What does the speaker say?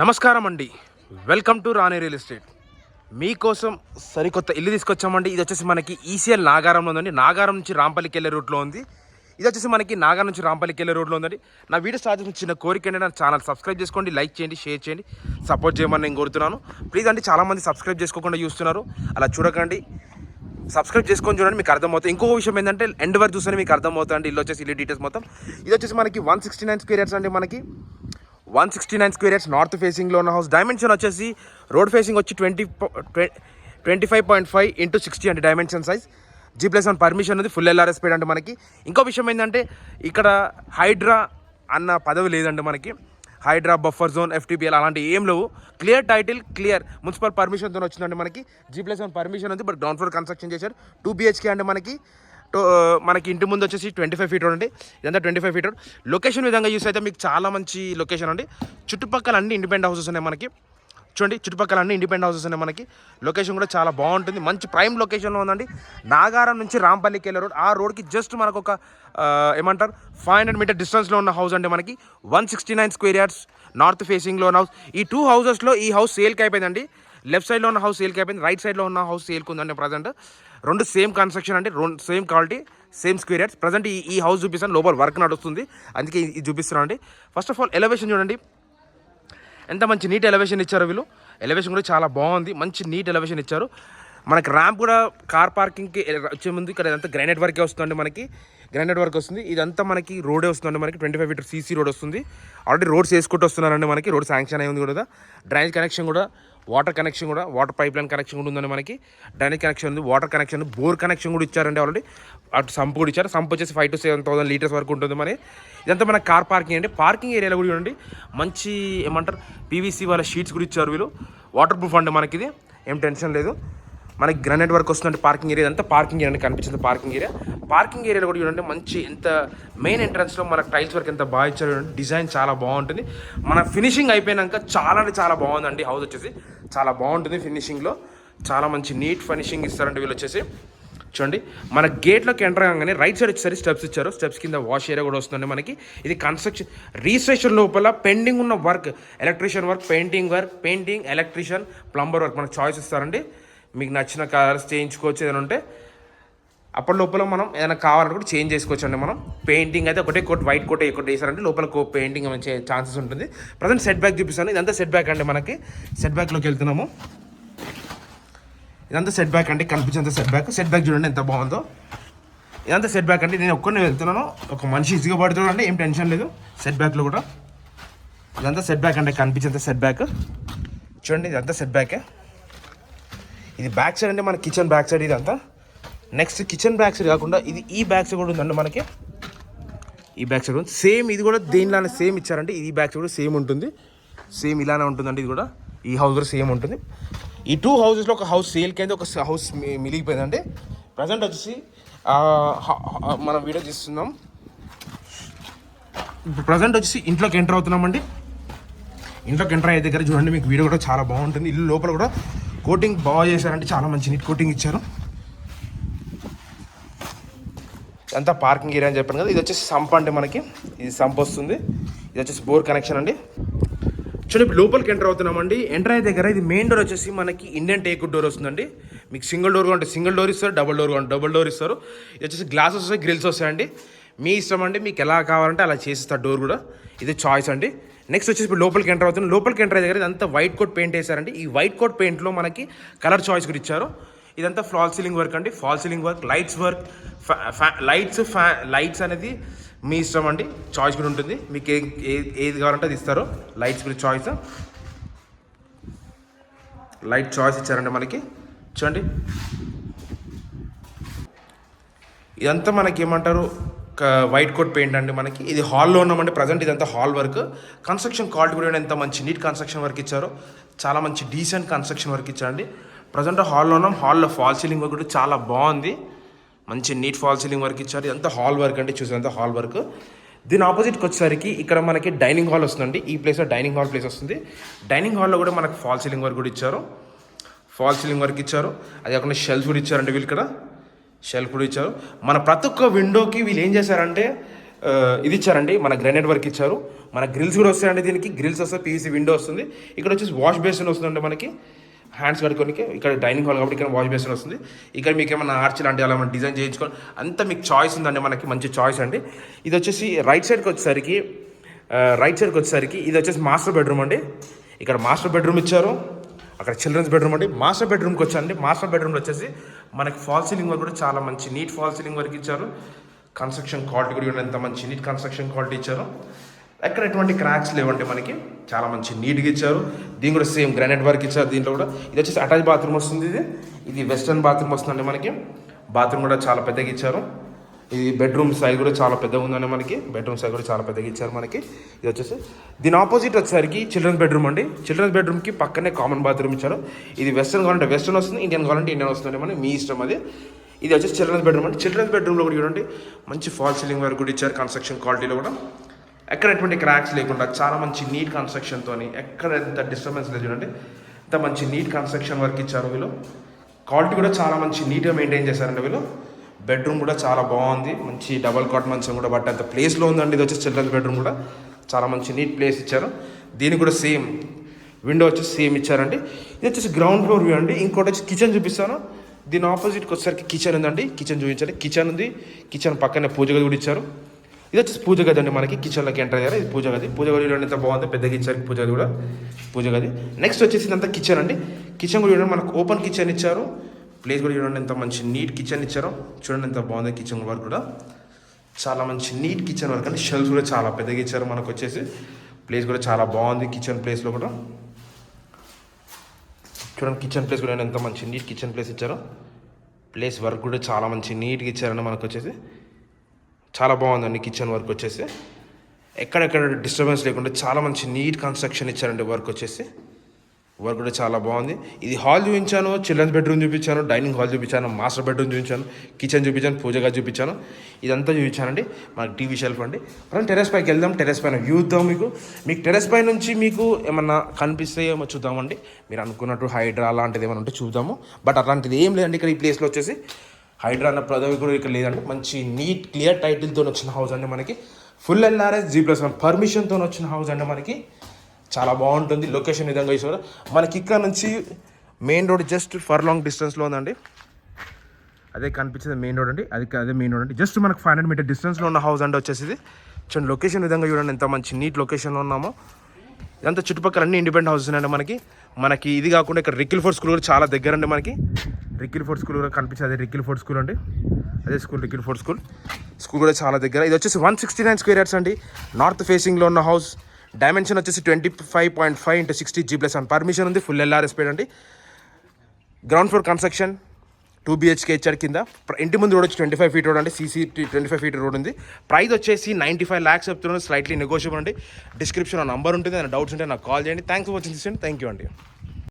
నమస్కారం అండి. Welcome to Rani real estate. మీకోసం సరికొత్త ఇల్లు తీసుకొచ్చామండి. ఇది వచ్చేసి మనకి ఈసీఎల్ నాగారంలో ఉందండి. నాగారం నుంచి రాంపల్లికి వెళ్ళే రూట్లో ఉంది. ఇది వచ్చేసి మనకి నాగారం నుంచి రాంపల్లికి వెళ్ళే రూట్లో ఉందండి. నా వీడియో స్టార్ట్ చేసిన చిన్న కోరిక ఏంటంటే నా ఛానల్ సబ్స్క్రైబ్ చేసుకోండి, లైక్ చేయండి, షేర్ చేయండి, సపోర్ట్ చేయమని నేను కోరుతున్నాను. ప్లీజ్ అండి, చాలామంది సబ్స్క్రైబ్ చేసుకోకుండా చూస్తున్నారు, అలా చూడకండి. సబ్స్క్రైబ్ చేసుకొని చూడండి, మీకు అర్థమవుతుంది. ఇంకో విషయం ఏంటంటే ఎండ్ వరకు చూస్తేనే మీకు అర్థమవుతుంది. ఇల్లు వచ్చేసి ఇల్లు డీటెయిల్స్ మొత్తం. ఇది వచ్చేసి మనకి 169 స్క్వేర్ యార్డ్స్ అండి. మనకి 169 స్క్వేర్ యార్డ్స్ నార్త్ ఫేసింగ్లో ఉన్న హౌస్. డైమెన్షన్ వచ్చేసి రోడ్ ఫేసింగ్ వచ్చి 25.5 ఇంటూ 60 అండి డైమెన్షన్ సైజ్. G+1 పర్మిషన్ ఉంది, ఫుల్ LRS పేడ్ అంటే మనకి. ఇంకో విషయం ఏంటంటే ఇక్కడ హైడ్రా అన్న పదవి లేదండి మనకి. హైడ్రా, బఫర్ జోన్, FTPL అలాంటి ఏం లేవు. క్లియర్ టైటిల్, క్లియర్ మున్సిపల్ పర్మిషన్తో వచ్చిందండి మనకి. G+1 పర్మిషన్ ఉంది, బట్ గ్రౌండ్ ఫ్లోర్ కన్స్ట్రక్షన్ చేశారు. 2 BHK అండి మనకి. మనకి ఇంటి ముందు వచ్చేసి 25 ఫీట్ రోడ్ అండి. ఇదంతా 25 ఫీట్ రోడ్. లొకేషన్ విధంగా యూస్ అయితే మీకు చాలా మంచి లొకేషన్ అండి. చుట్టుపక్కల అన్ని ఇండిపెండెంట్ హౌసెస్ ఉన్నాయి మనకి. చూడండి, చుట్టుపక్కల అన్ని ఇండిపెండెంట్ హౌసెస్ ఉన్నాయి మనకి. లొకేషన్ కూడా చాలా బాగుంటుంది, మంచి ప్రైమ్ లొకేషన్లో ఉందండి. నాగారం నుంచి రాంపల్లికి వెళ్ళే రోడ్, ఆ రోడ్కి జస్ట్ మనకు ఒక 500 మీటర్ డిస్టెన్స్లో ఉన్న హౌస్ అండి మనకి. 169 స్క్వేర్ యార్డ్స్ నార్త్ ఫేసింగ్లో ఉన్న హౌస్. ఈ 2 హౌసెస్లో ఈ హౌస్ సేల్కి అయిపోయిందండి. లెఫ్ట్ సైడ్లో ఉన్న హౌస్ సేల్కి అయిపోయింది, రైట్ సైడ్లో ఉన్న హౌస్ సేల్కి ఉందండి ప్రజెంట్. రెండు సేమ్ కన్స్ట్రక్షన్ అండి, రెండు same quality, same square yards. Present ఈ హౌస్ చూపిస్తాను, లోపల వర్క్ నడుస్తుంది, అందుకే ఇది చూపిస్తున్నాను అండి. ఫస్ట్ ఆఫ్ ఆల్ ఎలివేషన్ చూడండి, ఎంత మంచి నీట్ ఎలివేషన్ ఇచ్చారు వీళ్ళు. ఎలివేషన్ కూడా చాలా బాగుంది, మంచి నీట్ ఎలివేషన్ ఇచ్చారు. మనకి ర్యాంప్ కూడా కార్ పార్కింగ్కి వచ్చే ముందు ఇక్కడ ఇదంతా గ్రానైట్ వర్కే వస్తుందండి మనకి. గ్రానైట్ వర్క్ వస్తుంది. ఇదంతా మనకి రోడే వస్తుందండి మనకి. 25 ఫీట్ CC రోడ్ వస్తుంది. ఆల్రెడీ రోడ్స్ వేసుకుంటూ వస్తున్నారండి మనకి. రోడ్ శాంక్షన్ అయి ఉంది కూడా. డ్రైనేజ్ కనెక్షన్ కూడా, వాటర్ కనెక్షన్ కూడా, వాటర్ పైప్ లైన్ కనెక్షన్ కూడా ఉందండి మనకి. డ్రైనేజ్ కనెక్షన్ ఉంది, వాటర్ కనెక్షన్, బోర్ కనెక్షన్ కూడా ఇచ్చారండి ఆల్రెడీ. అటు సంప్ కూడా ఇచ్చారు. సంప్ వచ్చేసి 5 to 7,000 లీటర్స్ వరకు ఉంటుంది మరి. ఇదంతా మన కార్ పార్కింగ్ అండి. పార్కింగ్ ఏరియాలో కూడా చూడండి, మంచి ఏమంటారు PVC వాళ్ళ షీట్స్ కూడా ఇచ్చారు వీళ్ళు. వాటర్ ప్రూఫ్ అండి మనకి. ఇది ఏం టెన్షన్ లేదు. మనకి గ్రానైట్ వర్క్ వస్తుందంటే పార్కింగ్ ఏరియా అంతా పార్కింగ్ ఏరియా కనిపించింది. పార్కింగ్ ఏరియా, పార్కింగ్ ఏరియాలో కూడా చూడండి మంచి, ఎంత మెయిన్ ఎంట్రన్స్లో మనకు టైల్స్ వర్క్ ఎంత బాగా ఇచ్చారు చూడండి. డిజైన్ చాలా బాగుంటుంది. మన ఫినిషింగ్ అయిపోయినాక చాలా అంటే చాలా బాగుందండి. హౌస్ వచ్చేసి చాలా బాగుంటుంది ఫినిషింగ్లో. చాలా మంచి నీట్ ఫినిషింగ్ ఇస్తారండి వీళ్ళు వచ్చేసి. చూడండి, మన గేట్లోకి ఎంటర్ అవ్వగానే రైట్ సైడ్ వచ్చేసరి స్టెప్స్ ఇచ్చారు. స్టెప్స్ కింద వాష్ ఏరియా కూడా వస్తుంది మనకి. ఇది కన్స్ట్రక్షన్ రిజిస్ట్రేషన్ లోపల పెండింగ్ ఉన్న work, electrician work, painting, electrician, plumber work మనకు చాయిస్ ఇస్తారండి. మీకు నచ్చిన కలర్స్ చేయించుకోవచ్చు. ఏదైనా ఉంటే అప్పటి లోపల మనం ఏదైనా కావాలంటే కూడా చేంజ్ చేసుకోవచ్చు అండి. మనం పెయింటింగ్ అయితే ఒకటే కోట్, వైట్ కోట్ ఒకటి వేసారంటే లోపల పెయింటింగ్ వచ్చే ఛాన్సెస్ ఉంటుంది. ప్రజెంట్ సెట్ బ్యాక్ చూపిస్తాను. ఇదంతా సెట్ బ్యాక్ అండి మనకి. సెట్ బ్యాక్లోకి వెళ్తున్నాము. ఇదంతా సెట్ బ్యాక్ అండి, కనిపించేంత సెట్ బ్యాక్. సెట్ బ్యాక్ చూడండి ఎంత బాగుందో. ఇదంతా సెట్ బ్యాక్ అండి. నేను ఒక్కరిని వెళ్తున్నాను, ఒక మనిషి ఈజీగా పడుతున్నాడు అంటే ఏం టెన్షన్ లేదు. సెట్ బ్యాక్లో కూడా ఇదంతా సెట్ బ్యాక్ అండి, కనిపించేంత సెట్ బ్యాక్. చూడండి, ఇదంతా సెట్ బ్యాకే. ఇది బ్యాక్ సైడ్ అంటే మన కిచెన్ బ్యాక్ సైడ్ ఇదంతా. నెక్స్ట్ కిచెన్ బ్యాక్ సైడ్ కాకుండా ఇది ఈ బ్యాక్ సైడ్ కూడా ఉందండి మనకి. ఈ బ్యాక్ సైడ్ ఉంది సేమ్. ఇది కూడా దేనిలానే సేమ్ ఇచ్చారంటే ఈ బ్యాక్ సైడ్ కూడా సేమ్ ఉంటుంది. సేమ్ ఇలానే ఉంటుందండి. ఇది కూడా ఈ హౌస్ కూడా సేమ్ ఉంటుంది. ఈ 2 హౌసెస్లో ఒక హౌస్ సేల్కి అయితే ఒక హౌస్ మిగిలిపోయిందండి. ప్రజెంట్ వచ్చేసి మనం వీడియో తీస్తున్నాం. ఇప్పుడు ప్రజెంట్ వచ్చేసి ఇంట్లోకి ఎంటర్ అవుతున్నామండి. ఇంట్లోకి ఎంటర్ అయ్యే దగ్గర చూడండి, మీకు వీడియో కూడా చాలా బాగుంటుంది. ఇల్లు లోపల కూడా కోటింగ్ బాగా చేశారంటే చాలా మంచి నీట్ కోటింగ్ ఇచ్చారు. అంతా పార్కింగ్ ఏరియా అని చెప్పాను కదా. ఇది వచ్చేసి సంప్ అండి మనకి. ఇది సంప్ వస్తుంది. ఇది వచ్చేసి బోర్ కనెక్షన్ అండి. చూడండి, ఇప్పుడు లోపలికి ఎంటర్ అవుతున్నామండి. ఎంటర్ అయ్యే దగ్గర ఇది మెయిన్ డోర్ వచ్చేసి మనకి ఇండియన్ టేక్వుడ్ డోర్ వస్తుందండి. మీకు సింగిల్ డోర్ అంటే సింగిల్ డోర్ ఇస్తారు, డబుల్ డోర్ ఇస్తారు. ఇది వచ్చేసి గ్లాసెస్ వస్తాయి, గ్రిల్స్ వస్తాయండి. మీ ఇష్టం అండి, మీకు ఎలా కావాలంటే అలా చేసిస్తారు డోర్ కూడా. ఇది చాయిస్ అండి. నెక్స్ట్ వచ్చేసి ఇప్పుడు లోపలికి ఎంటర్ అవుతున్నాం. లోపలికి ఎంటర్ అయ్యే దగ్గర ఇదంతా వైట్ కోట్ పెయింట్ వేసారండి. ఈ వైట్ కోట్ పెయింట్లో మనకి కలర్ చాయిస్ కూడా ఇచ్చారు. ఇదంతా ఫాల్ సీలింగ్ వర్క్ అండి. Fall ceiling work, lights work, lights అనేది మీ ఇష్టం అండి, చాయిస్ కూడా ఉంటుంది. మీకు ఏది కావాలంటే అది ఇస్తారు. లైట్స్ కూడా చాయిస్, లైట్ చాయిస్ ఇచ్చారండి మనకి. చూడండి, ఇదంతా మనకి ఏమంటారు వైట్ కోట్ పెయింట్ అండి మనకి. ఇది హాల్లో ఉన్నామండి ప్రజెంట్. ఇదంతా హాల్ వర్క్. కన్స్ట్రక్షన్ క్వాలిటీ కూడా ఎంత మంచి నీట్ కన్స్ట్రక్షన్ వర్క్ ఇచ్చారో. చాలా మంచి డీసెంట్ కన్స్ట్రక్షన్ వర్క్ ఇచ్చారండి. ప్రజెంట్ హాల్లో ఉన్నాం. హాల్లో ఫాల్ సీలింగ్ వర్క్ కూడా చాలా బాగుంది. మంచి నీట్ ఫాల్ సీలింగ్ వర్క్ ఇచ్చారు. ఇదంతా హాల్ వర్క్ అంటే చూసేంత హాల్ వర్క్. దీని ఆపోజిట్కి వచ్చేసరికి ఇక్కడ మనకి డైనింగ్ హాల్ వస్తుందండి. ఈ ప్లేస్లో డైనింగ్ హాల్ ప్లేస్ వస్తుంది. డైనింగ్ హాల్లో కూడా మనకు ఫాల్ సీలింగ్ వర్క్ కూడా ఇచ్చారు. అది కాకుండా షెల్ఫ్ కూడా ఇచ్చారండి వీళ్ళు. ఇక్కడ షెల్ఫ్ కూడా ఇచ్చారు. మన ప్రతి ఒక్క విండోకి వీళ్ళు ఏం చేశారంటే ఇది ఇచ్చారండి, మన గ్రానైట్ వర్క్ ఇచ్చారు. మన గ్రిల్స్ కూడా వస్తాయండి, దీనికి గ్రిల్స్ వస్తాయి, పీవీసీ విండో వస్తుంది. ఇక్కడ వచ్చేసి వాష్ బేసిన్ వస్తుందండి మనకి, హ్యాండ్స్ కడుక్కోనికి. ఇక్కడ డైనింగ్ హాల్ కాబట్టి ఇక్కడ వాష్ బేసిన్ వస్తుంది. ఇక్కడ మీకు ఏమైనా ఆర్చ్ లాంటి అలా మనం డిజైన్ చేయించుకోవాలి, అంతా మీకు చాయిస్ ఉందండి, మనకి మంచి చాయిస్ అండి. ఇది వచ్చేసి రైట్ సైడ్కి వచ్చేసరికి ఇది వచ్చేసి మాస్టర్ బెడ్రూమ్ అండి. ఇక్కడ మాస్టర్ బెడ్రూమ్ ఇచ్చారు, అక్కడ చిల్డ్రన్స్ బెడ్రూమ్ అండి. మాస్టర్ బెడ్రూమ్కి వచ్చానండి. మాస్టర్ బెడ్రూమ్లో వచ్చేసి మనకి ఫాల్ సీలింగ్ వర్క్ కూడా చాలా మంచి నీట్ ఫాల్ సీలింగ్ వర్క్ ఇచ్చారు. కన్స్ట్రక్షన్ క్వాలిటీ కూడా ఎంత మంచి నీట్ కన్స్ట్రక్షన్ క్వాలిటీ ఇచ్చారు. ఎక్కడ ఎటువంటి క్రాక్స్ లేవండి, మనకి చాలా మంచి నీట్గా ఇచ్చారు. దీని కూడా సేమ్ గ్రానైట్ వర్క్ ఇచ్చారు. దీంట్లో కూడా ఇది వచ్చేసి అటాచ్ బాత్రూమ్ వస్తుంది. ఇది వెస్టర్న్ బాత్రూమ్ వస్తుందండి మనకి. బాత్రూమ్ కూడా చాలా పెద్దగా ఇచ్చారు. ఇది బెడ్రూమ్ సైజ్ కూడా చాలా పెద్దగా ఉందండి మనకి. బెడ్రూమ్ సైజ్ కూడా చాలా పెద్దగా ఇచ్చారు మనకి. ఇది వచ్చేసి దీని ఆపోజిట్ వచ్చేసరికి చిల్డ్రన్స్ బెడ్రూమ్ అండి. చిల్డ్రన్స్ బెడ్రూమ్కి పక్కనే కామన్ బాత్రూమ్ ఇచ్చారు. ఇది వెస్టర్న్ కావాలంటే వెస్టర్న్ వస్తుంది, ఇండియన్ కావాలంటే ఇండియన్ వస్తుంది, మనకి మీ ఇష్టం అది. ఇది వచ్చేసి చిల్డ్రన్స్ బెడ్రూమ్ అండి. చిల్డ్రన్స్ బెడ్రూమ్లో కూడా చూడండి మంచి ఫాల్ సీలింగ్ వర్క్ కూడా ఇచ్చారు. కన్స్ట్రక్షన్ క్వాలిటీలో కూడా ఎక్కడ ఎటువంటి క్రాక్స్ లేకుండా చాలా మంచి నీట్ కన్స్ట్రక్షన్తో, ఎక్కడ ఎంత డిస్టర్బెన్స్ లేదు చూడండి, ఇంత మంచి నీట్ కన్స్ట్రక్షన్ వర్క్ ఇచ్చారు వీళ్ళు. క్వాలిటీ కూడా చాలా మంచి నీట్గా మెయింటైన్ చేశారండి వీళ్ళు. బెడ్రూమ్ కూడా చాలా బాగుంది, మంచి డబల్ కాట్ మంచం కూడా బట్ అంత ప్లేస్లో ఉందండి. ఇది వచ్చేసి చిల్డ్రన్స్ బెడ్రూమ్ కూడా చాలా మంచి నీట్ ప్లేస్ ఇచ్చారు. దీనికి కూడా సేమ్ విండో వచ్చేసి సేమ్ ఇచ్చారండి. ఇది వచ్చేసి గ్రౌండ్ ఫ్లోర్ వ్యూ అండి. ఇంకోటి వచ్చి కిచెన్ చూపిస్తాను. దీని ఆపోజిట్కి వచ్చేసరికి కిచెన్ ఉందండి. కిచెన్ చూపించాలి. కిచెన్ ఉంది, కిచెన్ పక్కనే పూజ గది కూడా ఇచ్చారు. ఇది వచ్చేసి పూజ గది అండి మనకి. కిచెన్లోకి ఎంటర్ అయ్యారు. ఇది పూజ గది. పూజ గది ఎంత బాగుంది, పెద్దగా ఇచ్చారు పూజ గది కూడా. పూజ గది నెక్స్ట్ వచ్చేసి ఇదంతా కిచెన్ అండి. కిచెన్ కూడా చూడండి మనకు ఓపెన్ కిచెన్ ఇచ్చారు. ప్లేస్ కూడా చూడండి ఎంత మంచి నీట్ కిచెన్ ఇచ్చారో, చూడండి ఎంత బాగుంది కిచెన్ వర్క్ కూడా. చాలా మంచి నీట్ కిచెన్ వర్క్ అండి. షెల్ఫ్స్ కూడా చాలా పెద్దగా ఇచ్చారు మనకు వచ్చేసి. ప్లేస్ కూడా చాలా బాగుంది కిచెన్ ప్లేస్లో కూడా. చూడండి కిచెన్ ప్లేస్ కూడా ఎంత మంచి నీట్ కిచెన్ ప్లేస్ ఇచ్చారో. ప్లేస్ వర్క్ కూడా చాలా మంచి నీట్గా ఇచ్చారండి మనకు వచ్చేసి. చాలా బాగుందండి కిచెన్ వర్క్ వచ్చేసి. ఎక్కడెక్కడ డిస్టర్బెన్స్ లేకుండా చాలా మంచి నీట్ కన్స్ట్రక్షన్ ఇచ్చారండి వర్క్ వచ్చేసి. వర్క్ కూడా చాలా బాగుంది. ఇది హాల్ చూపించాను, చిల్డ్రన్స్ బెడ్రూమ్ చూపించాను, డైనింగ్ హాల్ చూపించాను, మాస్టర్ బెడ్రూమ్ చూపించాను, కిచెన్ చూపించాను, పూజగా చూపించాను, ఇదంతా చూపించానండి. మనకి టీవీ షెల్ఫ్ అండి. మనం టెరెస్ పైకి వెళ్దాం. టెరెస్ పైన వ్యూ ఇద్దాం మీకు టెరెస్ పై నుంచి మీకు ఏమన్నా కనిపిస్తే ఏమో చూద్దామండి. మీరు అనుకున్నట్టు హైడ్రా అలాంటిది ఏమైనా ఉంటే చూద్దాము. బట్ అలాంటిది ఏం లేదండి ఇక్కడ ఈ ప్లేస్లో వచ్చేసి. హైడ్రా అన్న పదవి కూడా ఇక్కడ లేదండి. మంచి నీట్ క్లియర్ టైటిల్తో వచ్చిన హౌస్ అండి మనకి. ఫుల్ LRS G+1 పర్మిషన్తో వచ్చిన హౌస్ అండి మనకి. చాలా బాగుంటుంది. లొకేషన్ విధంగా ఇస్తారు మనకి. ఇక్కడ నుంచి main road just for long డిస్టెన్స్లో ఉందండి. అదే కనిపించేది మెయిన్ రోడ్ అండి. అదే మెయిన్ రోడ్ అండి. జస్ట్ మనకు 500 మీటర్ డిస్టెన్స్లో ఉన్న హౌస్ అండి వచ్చేసి ఇది. చూడండి లొకేషన్ విధంగా చూడండి ఎంత మంచి నీట్ లొకేషన్లో ఉన్నామో. ఇదంతా చుట్టుపక్కల అన్ని ఇండిపెండెంట్ హౌసెస్ అండి మనకి. ఇది కాకుండా ఇక్కడ రికిల్ ఫోర్డ్ స్కూల్ కూడా చాలా దగ్గర అండి మనకి. రికిల్ ఫోర్డ్ స్కూల్ కూడా కనిపించేది అదే రికిల్ ఫోర్డ్ స్కూల్ అండి. అదే స్కూల్ రికిల్ ఫోర్డ్ స్కూల్ కూడా చాలా దగ్గర. ఇది వచ్చేసి 169 స్క్వేర్ యార్డ్స్ అండి. నార్త్ ఫేసింగ్లో ఉన్న హౌస్. డైమెన్షన్ వచ్చేసి 25.5 × 60 G+1 పర్మిషన్ ఉంది. ఫుల్ LRS పేడ్ అండి. గ్రౌండ్ ఫ్లోర్ కన్స్ట్రక్షన్ 2 BHK ఇచ్చారు కింద. ఇంటి ముందు రోడ్ వచ్చి 25 ఫీట్ రోడ్ అండి. CC 25 ఫీట్ రోడ్ ఉంది. ప్రైస్ వచ్చేసి 95 lakhs చెప్తున్నాను. స్లైట్లీ నెగోషియబుల్ అండి. డిస్క్రిప్షన్లో నంబర్ ఉంటుంది. ఏదైనా డౌట్స్ ఉంటే నాకు కాల్ చేయండి. Thanks for watching. Thank you అండి.